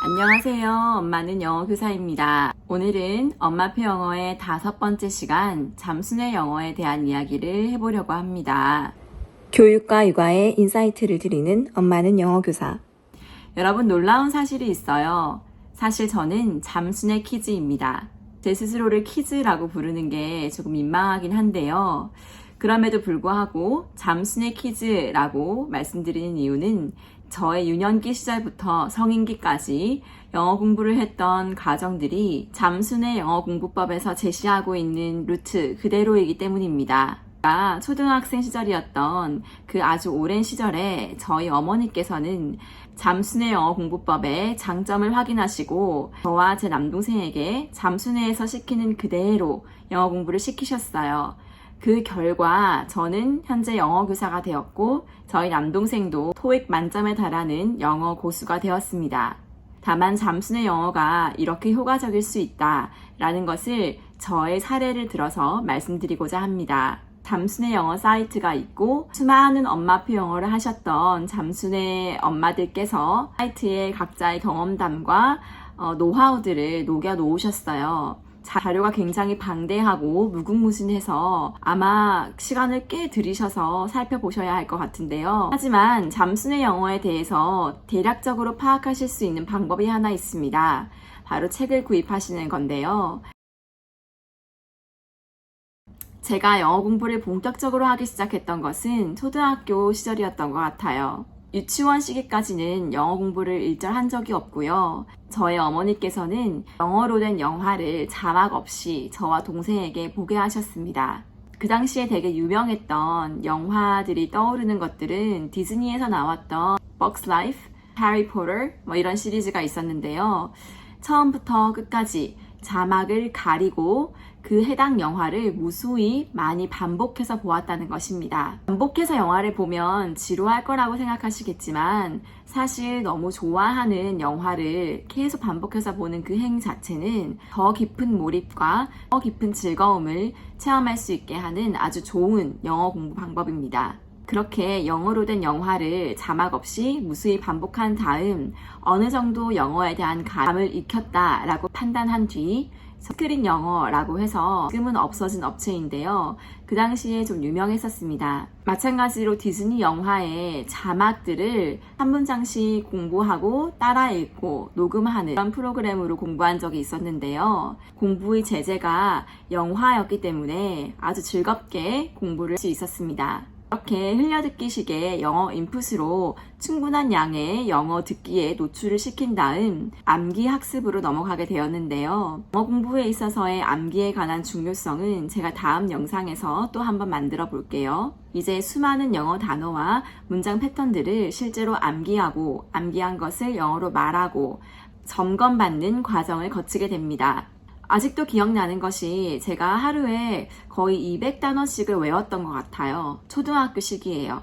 안녕하세요. 엄마는 영어 교사입니다. 오늘은 엄마표 영어의 5번째 시간 잠수내 영어에 대한 이야기를 해보려고 합니다. 교육과 육아에 인사이트를 드리는 엄마는 영어 교사. 여러분, 놀라운 사실이 있어요. 사실 저는 잠수내 키즈입니다. 제 스스로를 키즈라고 부르는 게 조금 민망하긴 한데요. 그럼에도 불구하고 잠수내 키즈라고 말씀드리는 이유는 저의 유년기 시절부터 성인기까지 영어 공부를 했던 가정들이 잠수내 영어 공부법에서 제시하고 있는 루트 그대로이기 때문입니다. 초등학생 시절이었던 그 아주 오랜 시절에 저희 어머니께서는 잠수내 영어 공부법의 장점을 확인하시고 저와 제 남동생에게 잠수내에서 시키는 그대로 영어 공부를 시키셨어요. 그 결과 저는 현재 영어 교사가 되었고 저희 남동생도 토익 만점에 달하는 영어 고수가 되었습니다. 다만 잠수내 영어가 이렇게 효과적일 수 있다라는 것을 저의 사례를 들어서 말씀드리고자 합니다. 잠수내 영어 사이트가 있고 수많은 엄마표 영어를 하셨던 잠수내 엄마들께서 사이트에 각자의 경험담과 노하우들을 녹여 놓으셨어요. 자료가 굉장히 방대하고 무궁무진해서 아마 시간을 꽤 들이셔서 살펴보셔야 할 것 같은데요. 하지만 잠수내 영어에 대해서 대략적으로 파악하실 수 있는 방법이 하나 있습니다. 바로 책을 구입하시는 건데요. 제가 영어 공부를 본격적으로 하기 시작했던 것은 초등학교 시절이었던 것 같아요. 유치원 시기까지는 영어 공부를 일절 한 적이 없고요. 저의 어머니께서는 영어로 된 영화를 자막 없이 저와 동생에게 보게 하셨습니다. 그 당시에 되게 유명했던 영화들이 떠오르는 것들은 디즈니에서 나왔던 Bugs Life, Harry Potter 이런 시리즈가 있었는데요. 처음부터 끝까지 자막을 가리고 그 해당 영화를 무수히 많이 반복해서 보았다는 것입니다. 반복해서 영화를 보면 지루할 거라고 생각하시겠지만 사실 너무 좋아하는 영화를 계속 반복해서 보는 그 행위 자체는 더 깊은 몰입과 더 깊은 즐거움을 체험할 수 있게 하는 아주 좋은 영어 공부 방법입니다. 그렇게 영어로 된 영화를 자막 없이 무수히 반복한 다음 어느 정도 영어에 대한 감을 익혔다라고 판단한 뒤 스크린 영어라고 해서 지금은 없어진 업체인데요. 그 당시에 좀 유명했었습니다. 마찬가지로 디즈니 영화의 자막들을 한 문장씩 공부하고 따라 읽고 녹음하는 그런 프로그램으로 공부한 적이 있었는데요. 공부의 제재가 영화였기 때문에 아주 즐겁게 공부를 할 수 있었습니다. 이렇게 흘려듣기식의 영어 인풋으로 충분한 양의 영어 듣기에 노출을 시킨 다음 암기 학습으로 넘어가게 되었는데요. 영어 공부에 있어서의 암기에 관한 중요성은 제가 다음 영상에서 또 한번 만들어 볼게요. 이제 수많은 영어 단어와 문장 패턴들을 실제로 암기하고 암기한 것을 영어로 말하고 점검받는 과정을 거치게 됩니다. 아직도 기억나는 것이 제가 하루에 거의 200단어씩을 외웠던 것 같아요. 초등학교 시기예요.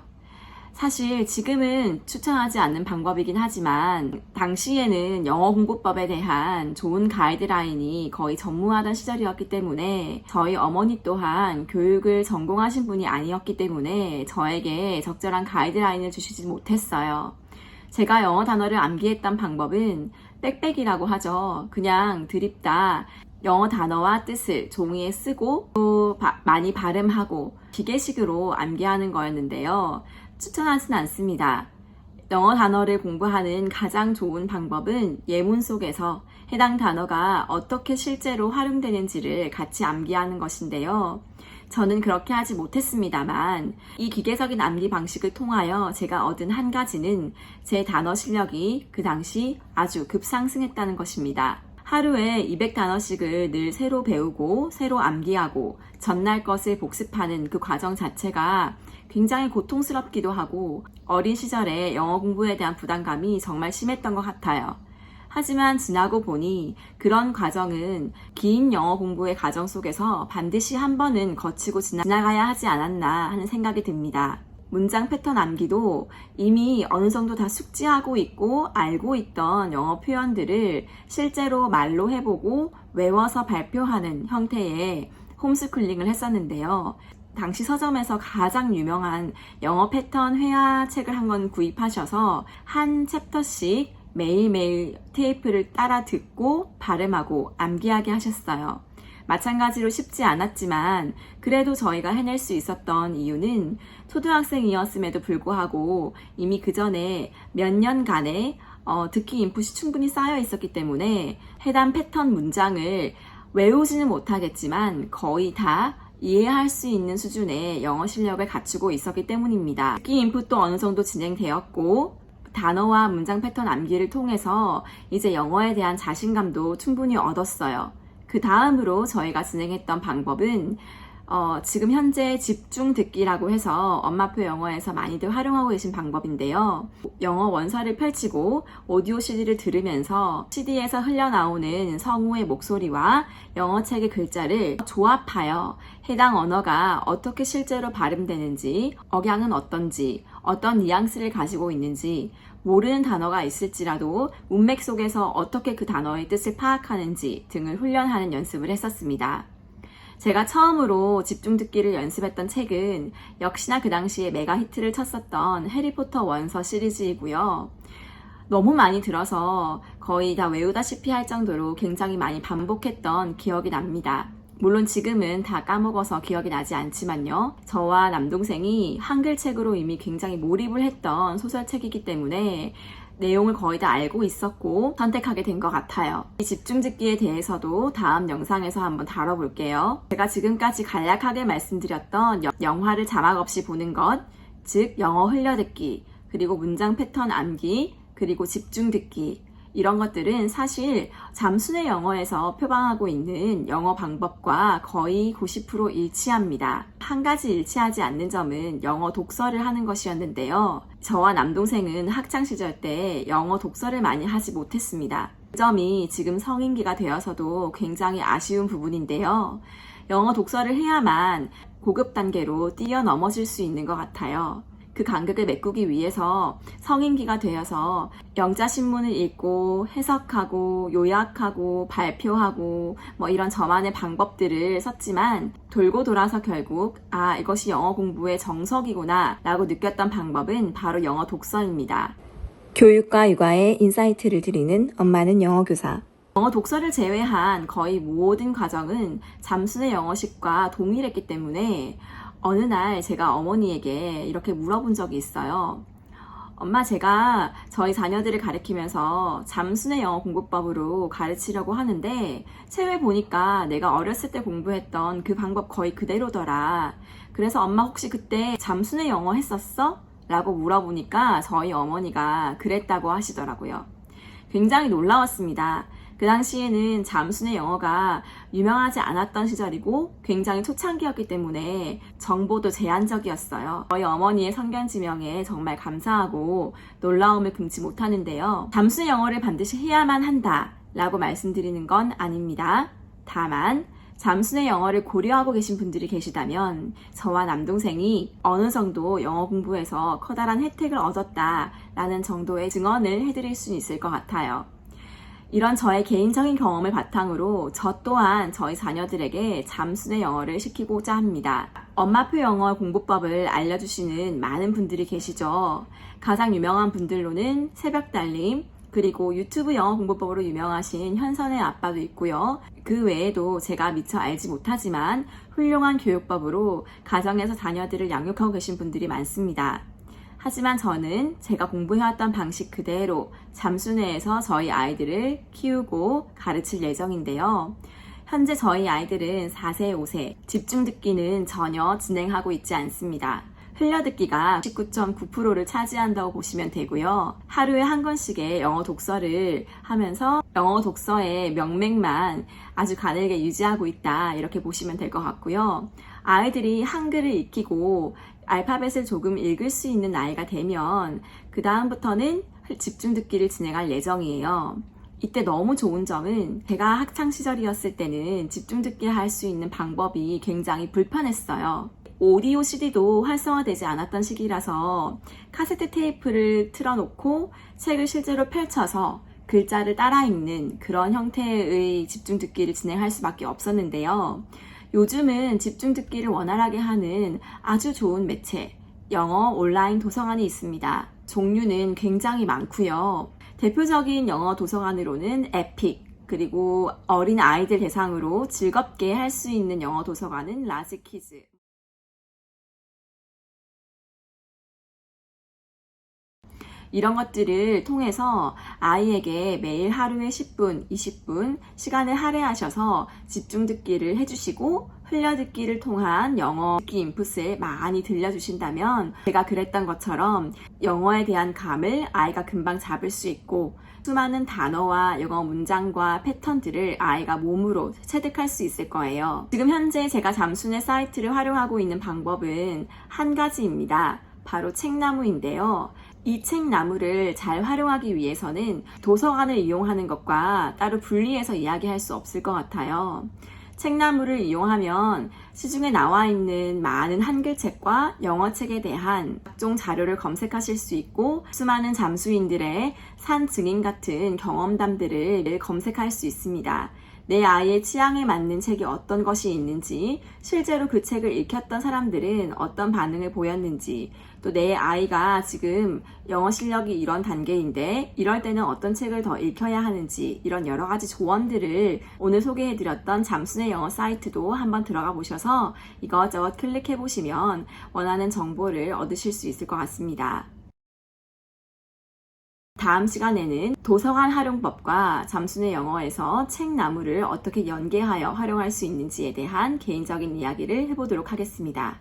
사실 지금은 추천하지 않는 방법이긴 하지만 당시에는 영어 공부법에 대한 좋은 가이드라인이 거의 전무하던 시절이었기 때문에 저희 어머니 또한 교육을 전공하신 분이 아니었기 때문에 저에게 적절한 가이드라인을 주시지 못했어요. 제가 영어 단어를 암기했던 방법은 빽빽이라고 하죠. 그냥 드립다 영어 단어와 뜻을 종이에 쓰고 또 많이 발음하고 기계식으로 암기하는 거였는데요. 추천하진 않습니다. 영어 단어를 공부하는 가장 좋은 방법은 예문 속에서 해당 단어가 어떻게 실제로 활용되는지를 같이 암기하는 것인데요. 저는 그렇게 하지 못했습니다만 이 기계적인 암기 방식을 통하여 제가 얻은 한 가지는 제 단어 실력이 그 당시 아주 급상승했다는 것입니다. 하루에 200단어씩을 늘 새로 배우고 새로 암기하고 전날 것을 복습하는 그 과정 자체가 굉장히 고통스럽기도 하고 어린 시절에 영어 공부에 대한 부담감이 정말 심했던 것 같아요. 하지만 지나고 보니 그런 과정은 긴 영어 공부의 과정 속에서 반드시 한 번은 거치고 지나가야 하지 않았나 하는 생각이 듭니다. 문장 패턴 암기도 이미 어느 정도 다 숙지하고 있고 알고 있던 영어 표현들을 실제로 말로 해보고 외워서 발표하는 형태의 홈스쿨링을 했었는데요. 당시 서점에서 가장 유명한 영어 패턴 회화책을 한 권 구입하셔서 한 챕터씩 매일매일 테이프를 따라 듣고 발음하고 암기하게 하셨어요. 마찬가지로 쉽지 않았지만 그래도 저희가 해낼 수 있었던 이유는 초등학생이었음에도 불구하고 이미 그 전에 몇 년간의 듣기 인풋이 충분히 쌓여 있었기 때문에 해당 패턴 문장을 외우지는 못하겠지만 거의 다 이해할 수 있는 수준의 영어 실력을 갖추고 있었기 때문입니다. 듣기 인풋도 어느 정도 진행되었고 단어와 문장 패턴 암기를 통해서 이제 영어에 대한 자신감도 충분히 얻었어요. 그 다음으로 저희가 진행했던 방법은 지금 현재 집중 듣기라고 해서 엄마표 영어에서 많이들 활용하고 계신 방법인데요. 영어 원서를 펼치고 오디오 CD를 들으면서 CD에서 흘러나오는 성우의 목소리와 영어책의 글자를 조합하여 해당 언어가 어떻게 실제로 발음되는지, 억양은 어떤지, 어떤 뉘앙스를 가지고 있는지, 모르는 단어가 있을지라도 문맥 속에서 어떻게 그 단어의 뜻을 파악하는지 등을 훈련하는 연습을 했었습니다. 제가 처음으로 집중 듣기를 연습했던 책은 역시나 그 당시에 메가 히트를 쳤었던 해리포터 원서 시리즈이고요. 너무 많이 들어서 거의 다 외우다시피 할 정도로 굉장히 많이 반복했던 기억이 납니다. 물론 지금은 다 까먹어서 기억이 나지 않지만요. 저와 남동생이 한글책으로 이미 굉장히 몰입을 했던 소설책이기 때문에 내용을 거의 다 알고 있었고 선택하게 된 것 같아요. 이 집중 듣기에 대해서도 다음 영상에서 한번 다뤄볼게요. 제가 지금까지 간략하게 말씀드렸던 영화를 자막 없이 보는 것, 즉 영어 흘려듣기, 그리고 문장 패턴 암기, 그리고 집중 듣기, 이런 것들은 사실 잠수의 영어에서 표방하고 있는 영어 방법과 거의 90% 일치합니다. 한 가지 일치하지 않는 점은 영어 독서를 하는 것이었는데요. 저와 남동생은 학창시절 때 영어 독서를 많이 하지 못했습니다. 그 점이 지금 성인기가 되어서도 굉장히 아쉬운 부분인데요. 영어 독서를 해야만 고급 단계로 뛰어넘어질 수 있는 것 같아요. 그 간극을 메꾸기 위해서 성인기가 되어서 영자신문을 읽고 해석하고 요약하고 발표하고 이런 저만의 방법들을 썼지만 돌고 돌아서 결국 이것이 영어 공부의 정석이구나 라고 느꼈던 방법은 바로 영어 독서입니다. 교육과 육아에 인사이트를 드리는 엄마는 영어교사. 영어 독서를 제외한 거의 모든 과정은 잠수의 영어식과 동일했기 때문에 어느 날 제가 어머니에게 이렇게 물어본 적이 있어요. 엄마, 제가 저희 자녀들을 가르치면서 잠수의 영어 공부법으로 가르치려고 하는데 책을 보니까 내가 어렸을 때 공부했던 그 방법 거의 그대로더라. 그래서 엄마 혹시 그때 잠수의 영어 했었어? 라고 물어보니까 저희 어머니가 그랬다고 하시더라고요. 굉장히 놀라웠습니다. 그 당시에는 잠수의 영어가 유명하지 않았던 시절이고 굉장히 초창기였기 때문에 정보도 제한적이었어요. 저희 어머니의 선견지명에 정말 감사하고 놀라움을 금치 못하는데요. 잠수의 영어를 반드시 해야만 한다 라고 말씀드리는 건 아닙니다. 다만 잠수의 영어를 고려하고 계신 분들이 계시다면 저와 남동생이 어느 정도 영어 공부에서 커다란 혜택을 얻었다라는 정도의 증언을 해드릴 수 있을 것 같아요. 이런 저의 개인적인 경험을 바탕으로 저 또한 저희 자녀들에게 잠수의 영어를 시키고자 합니다. 엄마표 영어 공부법을 알려주시는 많은 분들이 계시죠. 가장 유명한 분들로는 새벽달림, 그리고 유튜브 영어 공부법으로 유명하신 현선의 아빠도 있고요. 그 외에도 제가 미처 알지 못하지만 훌륭한 교육법으로 가정에서 자녀들을 양육하고 계신 분들이 많습니다. 하지만 저는 제가 공부해왔던 방식 그대로 잠수내에서 저희 아이들을 키우고 가르칠 예정인데요. 현재 저희 아이들은 4세, 5세, 집중 듣기는 전혀 진행하고 있지 않습니다. 흘려듣기가 19.9%를 차지한다고 보시면 되고요. 하루에 한 권씩의 영어 독서를 하면서 영어 독서의 명맥만 아주 가늘게 유지하고 있다, 이렇게 보시면 될 것 같고요. 아이들이 한글을 익히고 알파벳을 조금 읽을 수 있는 나이가 되면 그 다음부터는 집중 듣기를 진행할 예정이에요. 이때 너무 좋은 점은 제가 학창시절이었을 때는 집중 듣기를 할 수 있는 방법이 굉장히 불편했어요. 오디오 CD도 활성화되지 않았던 시기라서 카세트 테이프를 틀어놓고 책을 실제로 펼쳐서 글자를 따라 읽는 그런 형태의 집중 듣기를 진행할 수밖에 없었는데요. 요즘은 집중 듣기를 원활하게 하는 아주 좋은 매체, 영어 온라인 도서관이 있습니다. 종류는 굉장히 많고요. 대표적인 영어 도서관으로는 에픽, 그리고 어린 아이들 대상으로 즐겁게 할 수 있는 영어 도서관은 라즈키즈. 이런 것들을 통해서 아이에게 매일 하루에 10분, 20분 시간을 할애하셔서 집중 듣기를 해주시고 흘려듣기를 통한 영어 듣기 인풋을 많이 들려주신다면 제가 그랬던 것처럼 영어에 대한 감을 아이가 금방 잡을 수 있고 수많은 단어와 영어 문장과 패턴들을 아이가 몸으로 체득할 수 있을 거예요. 지금 현재 제가 잠수의 사이트를 활용하고 있는 방법은 한 가지입니다. 바로 책나무인데요. 이 책나무를 잘 활용하기 위해서는 도서관을 이용하는 것과 따로 분리해서 이야기할 수 없을 것 같아요. 책나무를 이용하면 시중에 나와 있는 많은 한글책과 영어책에 대한 각종 자료를 검색하실 수 있고 수많은 잠수인들의 산 증인 같은 경험담들을 검색할 수 있습니다. 내 아이의 취향에 맞는 책이 어떤 것이 있는지, 실제로 그 책을 읽혔던 사람들은 어떤 반응을 보였는지, 또 내 아이가 지금 영어 실력이 이런 단계인데 이럴 때는 어떤 책을 더 읽혀야 하는지, 이런 여러 가지 조언들을 오늘 소개해드렸던 잠수의 영어 사이트도 한번 들어가 보셔서 이것저것 클릭해 보시면 원하는 정보를 얻으실 수 있을 것 같습니다. 다음 시간에는 도서관 활용법과 잠수의 영어에서 책나무를 어떻게 연계하여 활용할 수 있는지에 대한 개인적인 이야기를 해보도록 하겠습니다.